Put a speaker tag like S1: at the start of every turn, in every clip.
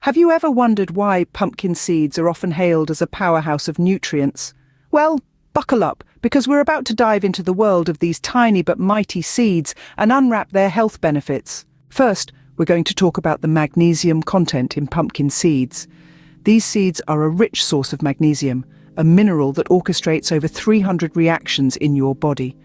S1: Have you ever wondered why pumpkin seeds are often hailed as a powerhouse of nutrients? Well, buckle up, because we're about to dive into the world of these tiny but mighty seeds and unwrap their health benefits. First, we're going to talk about the magnesium content in pumpkin seeds. These seeds are a rich source of magnesium, a mineral that orchestrates over 300 reactions in your body.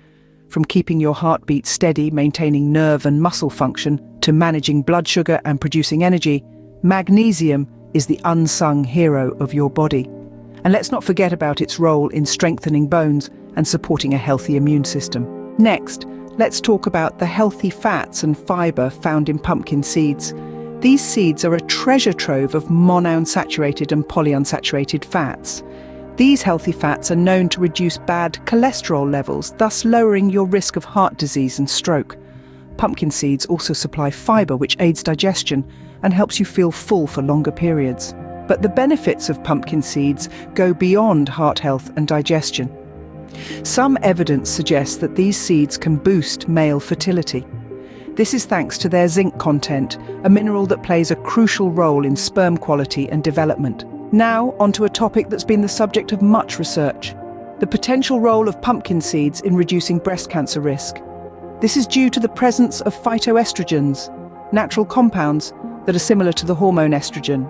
S1: From keeping your heartbeat steady, maintaining nerve and muscle function, to managing blood sugar and producing energy, magnesium is the unsung hero of your body. And let's not forget about its role in strengthening bones and supporting a healthy immune system. Next, let's talk about the healthy fats and fiber found in pumpkin seeds. These seeds are a treasure trove of monounsaturated and polyunsaturated fats. These healthy fats are known to reduce bad cholesterol levels, thus lowering your risk of heart disease and stroke. Pumpkin seeds also supply fiber, which aids digestion and helps you feel full for longer periods. But the benefits of pumpkin seeds go beyond heart health and digestion. Some evidence suggests that these seeds can boost male fertility. This is thanks to their zinc content, a mineral that plays a crucial role in sperm quality and development. Now, onto a topic that's been the subject of much research: the potential role of pumpkin seeds in reducing breast cancer risk. This is due to the presence of phytoestrogens, natural compounds that are similar to the hormone estrogen.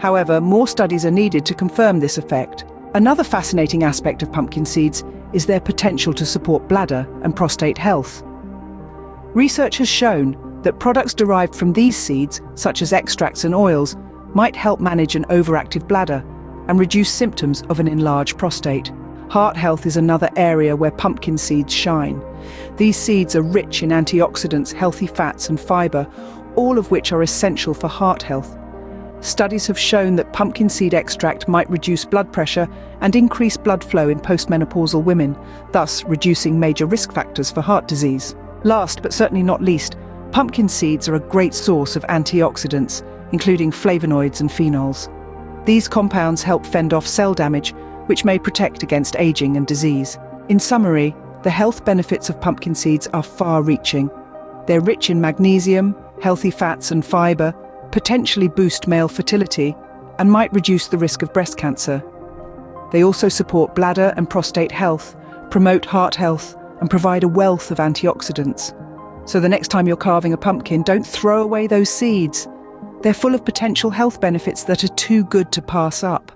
S1: However, more studies are needed to confirm this effect. Another fascinating aspect of pumpkin seeds is their potential to support bladder and prostate health. Research has shown that products derived from these seeds, such as extracts and oils, might help manage an overactive bladder and reduce symptoms of an enlarged prostate. Heart health is another area where pumpkin seeds shine. These seeds are rich in antioxidants, healthy fats and fiber, all of which are essential for heart health. Studies have shown that pumpkin seed extract might reduce blood pressure and increase blood flow in postmenopausal women, thus reducing major risk factors for heart disease. Last but certainly not least, pumpkin seeds are a great source of antioxidants, including flavonoids and phenols. These compounds help fend off cell damage, which may protect against aging and disease. In summary, the health benefits of pumpkin seeds are far-reaching. They're rich in magnesium, healthy fats and fiber, potentially boost male fertility, and might reduce the risk of breast cancer. They also support bladder and prostate health, promote heart health, and provide a wealth of antioxidants. So the next time you're carving a pumpkin, don't throw away those seeds. They're full of potential health benefits that are too good to pass up.